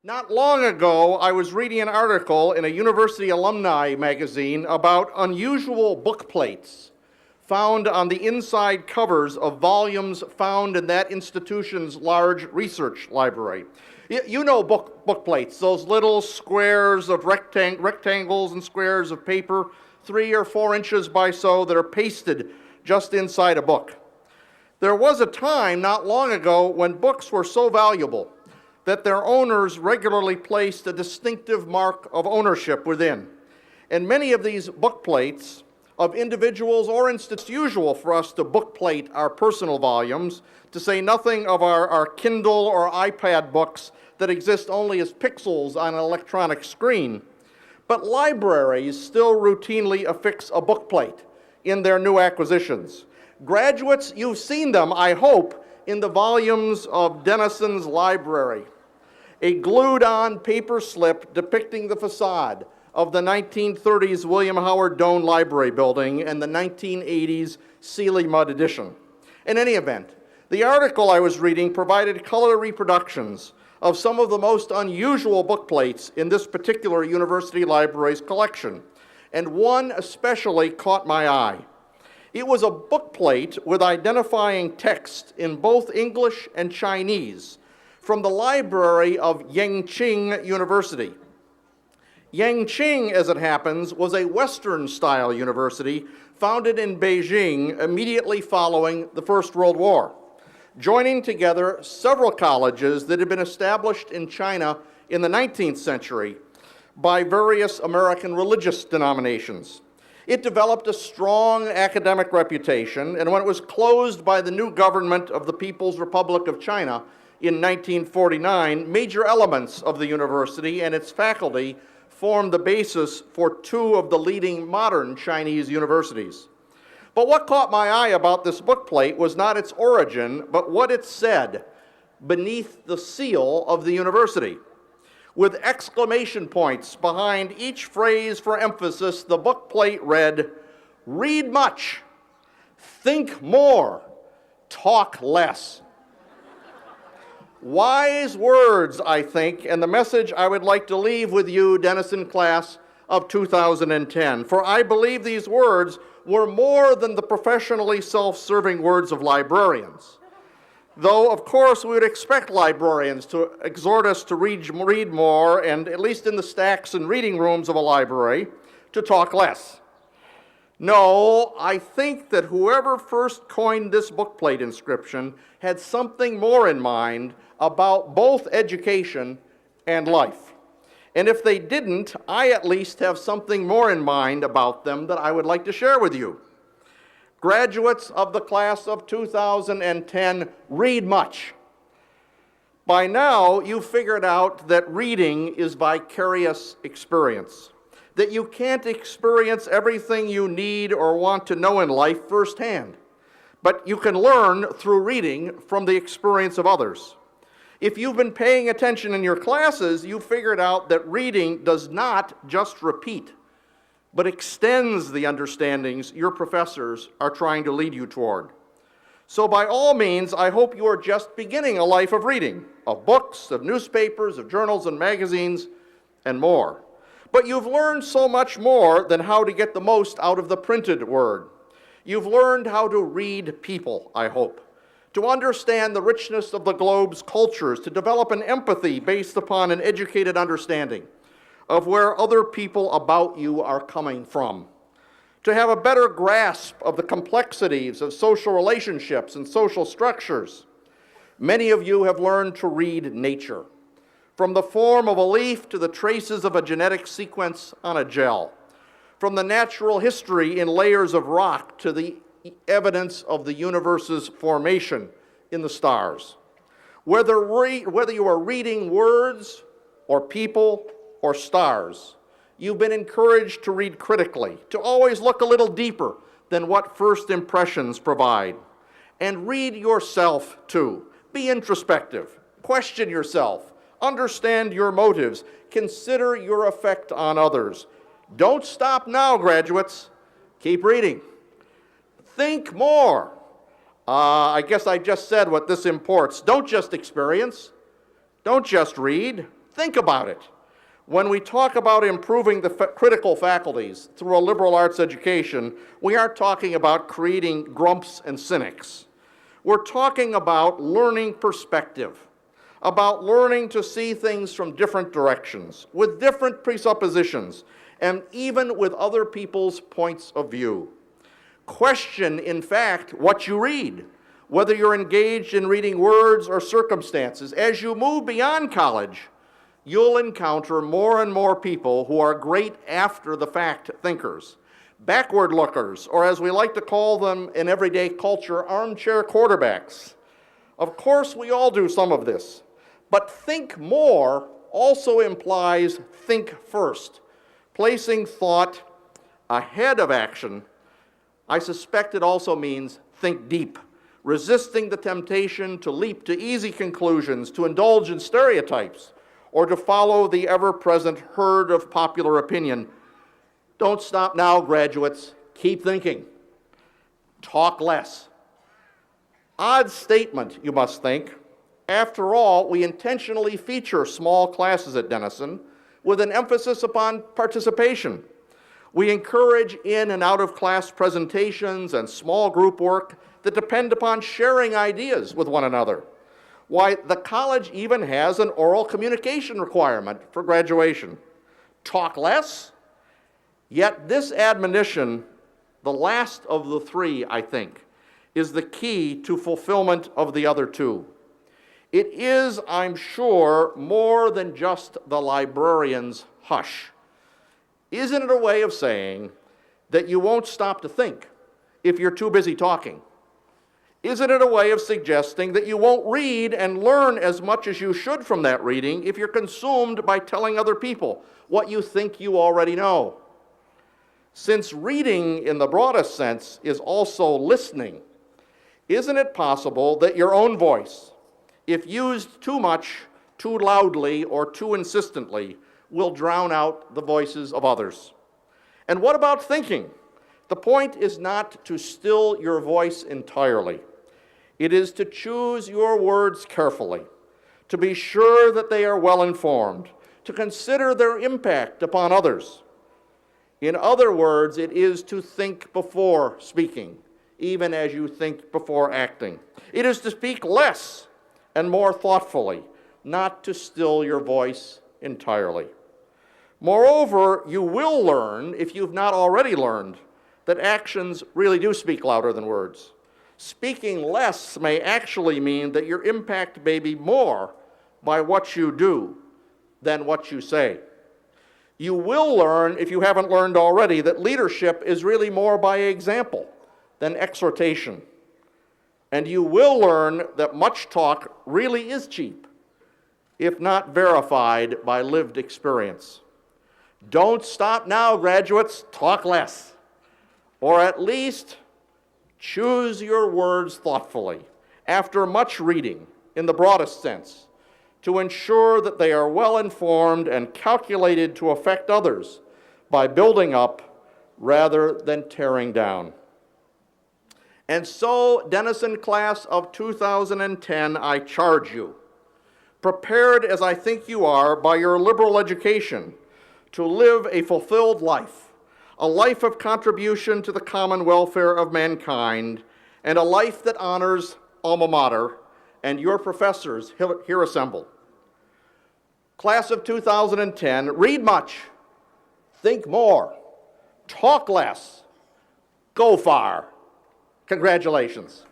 Not long ago, I was reading an article in a university alumni magazine about unusual book plates found on the inside covers of volumes found in that institution's large research library. You know book plates, those little squares of rectangles and squares of paper, 3 or 4 inches by so, that are pasted just inside a book. There was a time not long ago when books were so valuable that their owners regularly placed a distinctive mark of ownership within. And many of these book plates of individuals or institutions, it's usual for us to book plate our personal volumes, to say nothing of our Kindle or iPad books that exist only as pixels on an electronic screen. But libraries still routinely affix a book plate in their new acquisitions. Graduates, you've seen them, I hope, in the volumes of Denison's library. A glued-on paper slip depicting the facade of the 1930s William Howard Doane Library Building and the 1980s Sealy Mudd edition. In any event, the article I was reading provided color reproductions of some of the most unusual book plates in this particular university library's collection, and one especially caught my eye. It was a book plate with identifying text in both English and Chinese from the library of Yenching University. Yenching, as it happens, was a Western-style university founded in Beijing immediately following the First World War, joining together several colleges that had been established in China in the 19th century by various American religious denominations. It developed a strong academic reputation, and when it was closed by the new government of the People's Republic of China in 1949, major elements of the university and its faculty formed the basis for 2 of the leading modern Chinese universities. But what caught my eye about this book plate was not its origin, but what it said beneath the seal of the university. With exclamation points behind each phrase for emphasis, the book plate read, "Read much, think more, talk less." Wise words, I think, and the message I would like to leave with you, Denison class of 2010. For I believe these words were more than the professionally self-serving words of librarians. Though, of course, we would expect librarians to exhort us to read more, and at least in the stacks and reading rooms of a library, to talk less. No, I think that whoever first coined this bookplate inscription had something more in mind about both education and life. And if they didn't, I at least have something more in mind about them that I would like to share with you. Graduates of the class of 2010, read much. By now, you've figured out that reading is vicarious experience, that you can't experience everything you need or want to know in life firsthand, but you can learn through reading from the experience of others. If you've been paying attention in your classes, you've figured out that reading does not just repeat, but extends the understandings your professors are trying to lead you toward. So by all means, I hope you are just beginning a life of reading, of books, of newspapers, of journals and magazines, and more. But you've learned so much more than how to get the most out of the printed word. You've learned how to read people, I hope, to understand the richness of the globe's cultures, to develop an empathy based upon an educated understanding of where other people about you are coming from, to have a better grasp of the complexities of social relationships and social structures. Many of you have learned to read nature, from the form of a leaf to the traces of a genetic sequence on a gel, from the natural history in layers of rock to the evidence of the universe's formation in the stars. Whether you are reading words or people or stars, you've been encouraged to read critically, to always look a little deeper than what first impressions provide. And read yourself too. Be introspective, question yourself, understand your motives, consider your effect on others. Don't stop now, graduates. Keep reading. Think more. I guess I just said what this imports. Don't just experience. Don't just read. Think about it. When we talk about improving the critical faculties through a liberal arts education, we aren't talking about creating grumps and cynics. We're talking about learning perspective, about learning to see things from different directions, with different presuppositions, and even with other people's points of view. Question, in fact, what you read, whether you're engaged in reading words or circumstances. As you move beyond college, you'll encounter more and more people who are great after-the-fact thinkers, backward lookers, or as we like to call them in everyday culture, armchair quarterbacks. Of course, we all do some of this, but think more also implies think first, placing thought ahead of action. I suspect it also means think deep, resisting the temptation to leap to easy conclusions, to indulge in stereotypes, or to follow the ever-present herd of popular opinion. Don't stop now, graduates. Keep thinking. Talk less. Odd statement, you must think. After all, we intentionally feature small classes at Denison with an emphasis upon participation. We encourage in and out of class presentations and small group work that depend upon sharing ideas with one another. Why, the college even has an oral communication requirement for graduation. Talk less? Yet this admonition, the last of the three, I think, is the key to fulfillment of the other two. It is, I'm sure, more than just the librarian's hush. Isn't it a way of saying that you won't stop to think if you're too busy talking? Isn't it a way of suggesting that you won't read and learn as much as you should from that reading if you're consumed by telling other people what you think you already know? Since reading, in the broadest sense, is also listening, isn't it possible that your own voice, if used too much, too loudly, or too insistently, will drown out the voices of others? And what about thinking? The point is not to still your voice entirely. It is to choose your words carefully, to be sure that they are well informed, to consider their impact upon others. In other words, it is to think before speaking, even as you think before acting. It is to speak less and more thoughtfully, not to still your voice entirely. Moreover, you will learn, if you've not already learned, that actions really do speak louder than words. Speaking less may actually mean that your impact may be more by what you do than what you say. You will learn, if you haven't learned already, that leadership is really more by example than exhortation. And you will learn that much talk really is cheap, if not verified by lived experience. Don't stop now, graduates. Talk less. Or at least choose your words thoughtfully, after much reading, in the broadest sense, to ensure that they are well informed and calculated to affect others by building up rather than tearing down. And so, Denison class of 2010, I charge you, prepared as I think you are by your liberal education, to live a fulfilled life, a life of contribution to the common welfare of mankind, and a life that honors alma mater and your professors here assembled. Class of 2010, read much, think more, talk less, go far. Congratulations.